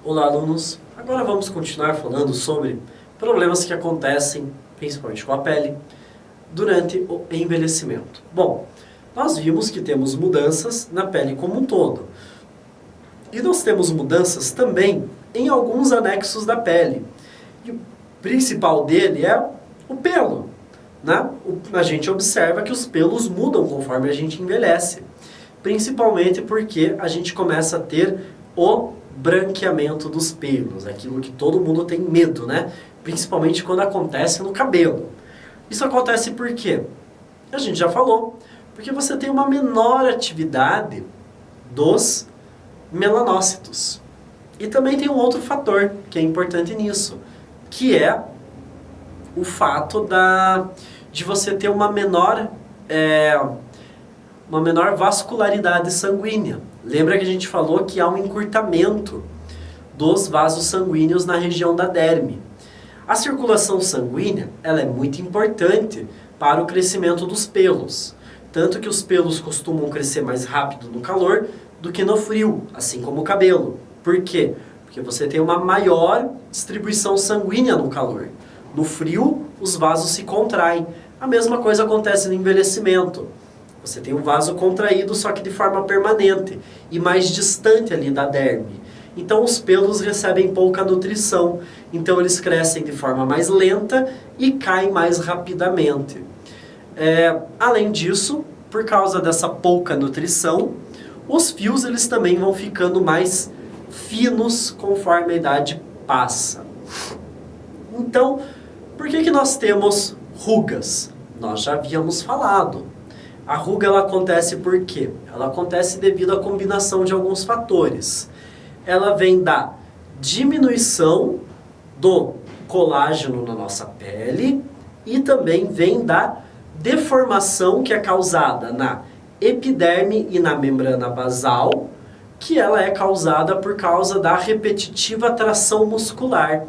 Olá, alunos! Agora vamos continuar falando sobre problemas que acontecem, principalmente com a pele, durante o envelhecimento. Bom, nós vimos que temos mudanças na pele como um todo. E nós temos mudanças também em alguns anexos da pele. E o principal dele é o pelo, né? A gente observa que os pelos mudam conforme a gente envelhece. Principalmente porque a gente começa a ter o branqueamento dos pelos, aquilo que todo mundo tem medo, né? Principalmente quando acontece no cabelo. Isso acontece por quê? A gente já falou, porque você tem uma menor atividade dos melanócitos. E também tem um outro fator que é importante nisso, que é o fato de você ter uma menor vascularidade sanguínea. Lembra que a gente falou que há um encurtamento dos vasos sanguíneos na região da derme. A circulação sanguínea, ela é muito importante para o crescimento dos pelos. Tanto que os pelos costumam crescer mais rápido no calor do que no frio, assim como o cabelo. Por quê? Porque você tem uma maior distribuição sanguínea no calor. No frio, os vasos se contraem. A mesma coisa acontece no envelhecimento. Você tem um vaso contraído, só que de forma permanente e mais distante ali da derme. Então os pelos recebem pouca nutrição, então eles crescem de forma mais lenta e caem mais rapidamente. Além disso, por causa dessa pouca nutrição, os fios eles também vão ficando mais finos conforme a idade passa. Então, por que nós temos rugas? Nós já havíamos falado. A ruga ela acontece por quê? Ela acontece devido à combinação de alguns fatores. Ela vem da diminuição do colágeno na nossa pele e também vem da deformação que é causada na epiderme e na membrana basal, que ela é causada por causa da repetitiva tração muscular.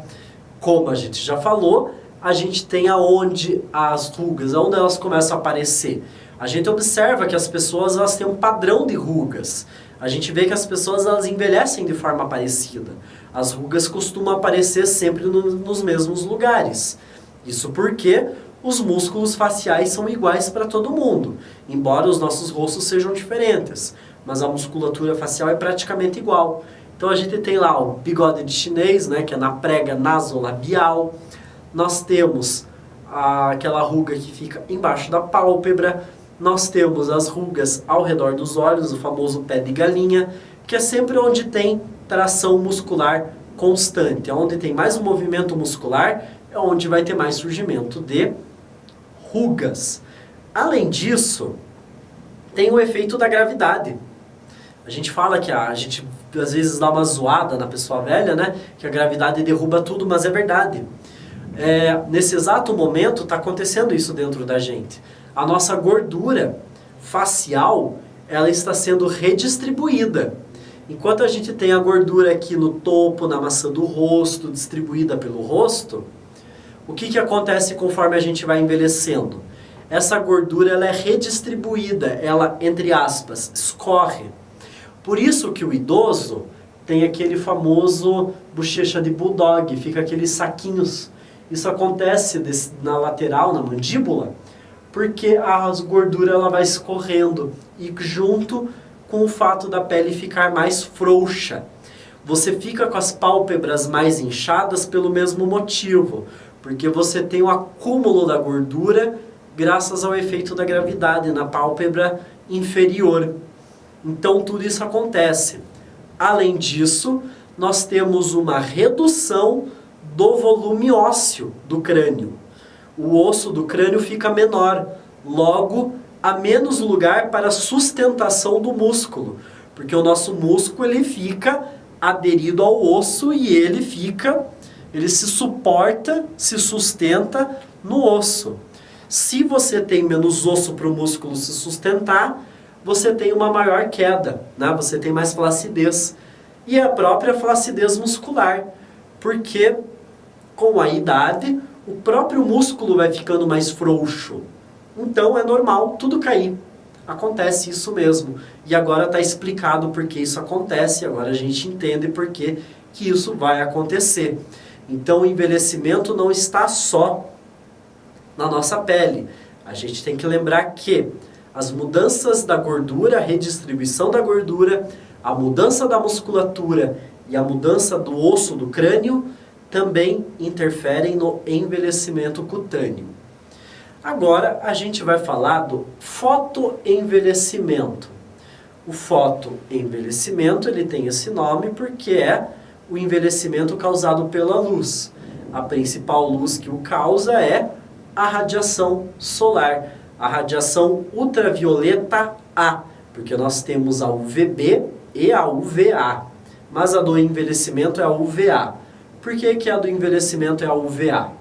Como a gente já falou, a gente tem aonde as rugas, aonde elas começam a aparecer. A gente observa que as pessoas elas têm um padrão de rugas. A gente vê que as pessoas elas envelhecem de forma parecida. As rugas costumam aparecer sempre nos mesmos lugares. Isso porque os músculos faciais são iguais para todo mundo, embora os nossos rostos sejam diferentes, mas a musculatura facial é praticamente igual. Então a gente tem lá o bigode de chinês, né, que é na prega nasolabial. Nós temos aquela ruga que fica embaixo da pálpebra. Nós temos as rugas ao redor dos olhos, o famoso pé de galinha, que é sempre onde tem tração muscular constante. Onde tem mais um movimento muscular, é onde vai ter mais surgimento de rugas. Além disso, tem o efeito da gravidade. A gente fala que a gente às vezes dá uma zoada na pessoa velha, né? Que a gravidade derruba tudo, mas é verdade. Nesse exato momento está acontecendo isso dentro da gente. A nossa gordura facial, ela está sendo redistribuída. Enquanto a gente tem a gordura aqui no topo, na maçã do rosto, distribuída pelo rosto, o que acontece conforme a gente vai envelhecendo? Essa gordura ela é redistribuída, ela, entre aspas, escorre. Por isso que o idoso tem aquele famoso bochecha de bulldog, fica aqueles saquinhos. Isso acontece na lateral, na mandíbula, porque a gordura ela vai escorrendo e junto com o fato da pele ficar mais frouxa. Você fica com as pálpebras mais inchadas pelo mesmo motivo, porque você tem um acúmulo da gordura graças ao efeito da gravidade na pálpebra inferior. Então tudo isso acontece. Além disso, nós temos uma redução do volume ósseo do crânio. O osso do crânio fica menor, logo há menos lugar para a sustentação do músculo, porque o nosso músculo ele fica aderido ao osso e ele se suporta, se sustenta no osso. Se você tem menos osso para o músculo se sustentar, você tem uma maior queda, né? Você tem mais flacidez. E a própria flacidez muscular, porque com a idade, o próprio músculo vai ficando mais frouxo. Então é normal tudo cair. Acontece isso mesmo. E agora está explicado por que isso acontece. Agora a gente entende por que que isso vai acontecer. Então o envelhecimento não está só na nossa pele. A gente tem que lembrar que as mudanças da gordura, a redistribuição da gordura, a mudança da musculatura e a mudança do osso do crânio também interferem no envelhecimento cutâneo. Agora a gente vai falar do fotoenvelhecimento. O fotoenvelhecimento, ele tem esse nome porque é o envelhecimento causado pela luz. A principal luz que o causa é a radiação solar, a radiação ultravioleta A, porque nós temos a UVB e a UVA, mas a do envelhecimento é a UVA. Por que a do envelhecimento é a UVA?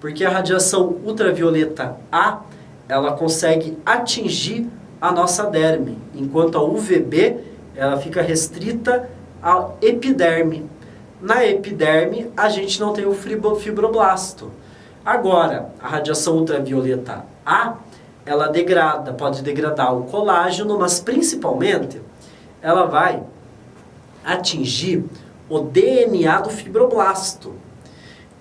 Porque a radiação ultravioleta A, ela consegue atingir a nossa derme, enquanto a UVB, ela fica restrita à epiderme. Na epiderme, a gente não tem o fibroblasto. Agora, a radiação ultravioleta A, ela degrada, pode degradar o colágeno, mas principalmente, ela vai atingir o DNA do fibroblasto.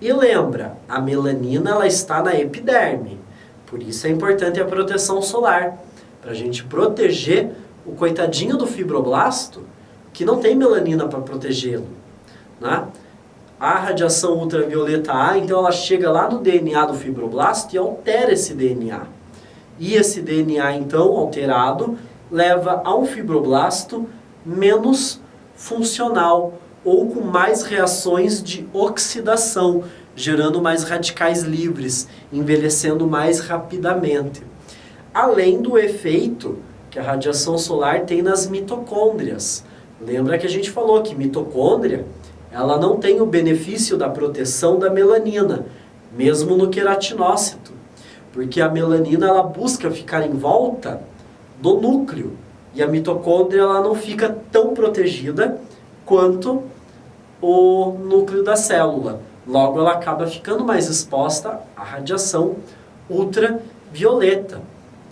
E lembra, a melanina ela está na epiderme, por isso é importante a proteção solar, para a gente proteger o coitadinho do fibroblasto, que não tem melanina para protegê-lo, né? A radiação ultravioleta A, então ela chega lá no DNA do fibroblasto e altera esse DNA. E esse DNA, então, alterado, leva a um fibroblasto menos funcional, ou com mais reações de oxidação, gerando mais radicais livres, envelhecendo mais rapidamente. Além do efeito que a radiação solar tem nas mitocôndrias. Lembra que a gente falou que mitocôndria, ela não tem o benefício da proteção da melanina, mesmo no queratinócito, porque a melanina ela busca ficar em volta do núcleo, e a mitocôndria ela não fica tão protegida quanto o núcleo da célula. Logo, ela acaba ficando mais exposta à radiação ultravioleta.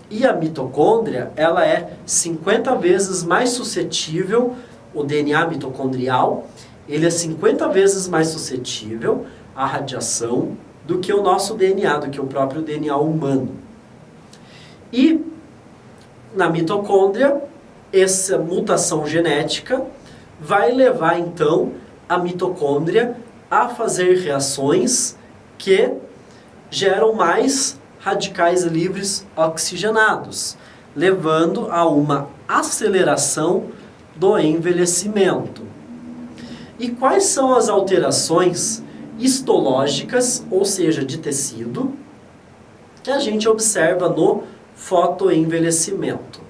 E a mitocôndria, ela é 50 vezes mais suscetível, o DNA mitocondrial, ele é 50 vezes mais suscetível à radiação do que o nosso DNA, do que o próprio DNA humano. E na mitocôndria, essa mutação genética vai levar, então, a mitocôndria a fazer reações que geram mais radicais livres oxigenados, levando a uma aceleração do envelhecimento. E quais são as alterações histológicas, ou seja, de tecido, que a gente observa no fotoenvelhecimento?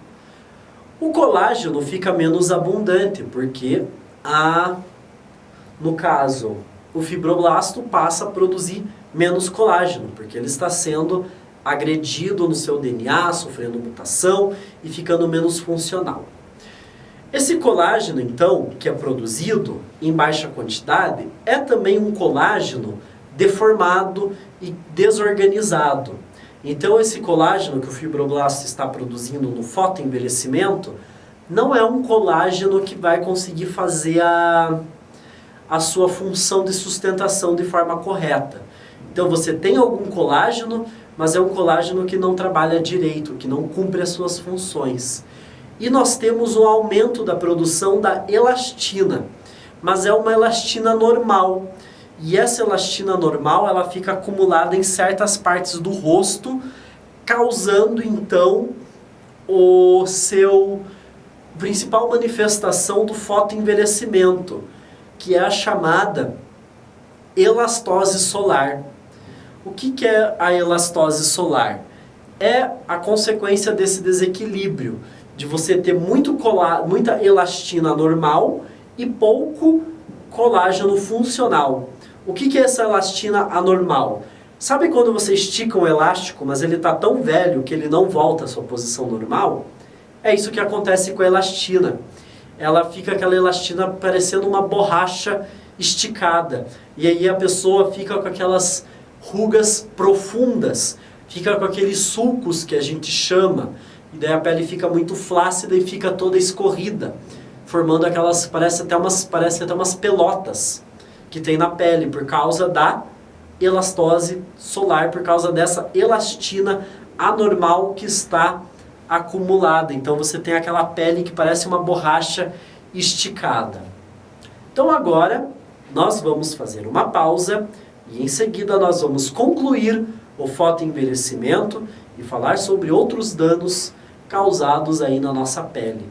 O colágeno fica menos abundante, porque no caso, o fibroblasto passa a produzir menos colágeno, porque ele está sendo agredido no seu DNA, sofrendo mutação e ficando menos funcional. Esse colágeno, então, que é produzido em baixa quantidade, é também um colágeno deformado e desorganizado. Então, esse colágeno que o fibroblasto está produzindo no fotoenvelhecimento não é um colágeno que vai conseguir fazer a sua função de sustentação de forma correta. Então, você tem algum colágeno, mas é um colágeno que não trabalha direito, que não cumpre as suas funções. E nós temos um aumento da produção da elastina, mas é uma elastina normal. E essa elastina normal, ela fica acumulada em certas partes do rosto, causando então o seu principal manifestação do fotoenvelhecimento, que é a chamada elastose solar. O que é a elastose solar? É a consequência desse desequilíbrio, de você ter muita elastina normal e pouco colágeno funcional. O que é essa elastina anormal? Sabe quando você estica um elástico, mas ele está tão velho que ele não volta à sua posição normal? É isso que acontece com a elastina. Ela fica aquela elastina parecendo uma borracha esticada. E aí a pessoa fica com aquelas rugas profundas, fica com aqueles sulcos que a gente chama. E daí a pele fica muito flácida e fica toda escorrida. formando aquelas, parece até umas pelotas que tem na pele, por causa da elastose solar, por causa dessa elastina anormal que está acumulada. Então você tem aquela pele que parece uma borracha esticada. Então agora nós vamos fazer uma pausa e em seguida nós vamos concluir o fotoenvelhecimento e falar sobre outros danos causados aí na nossa pele.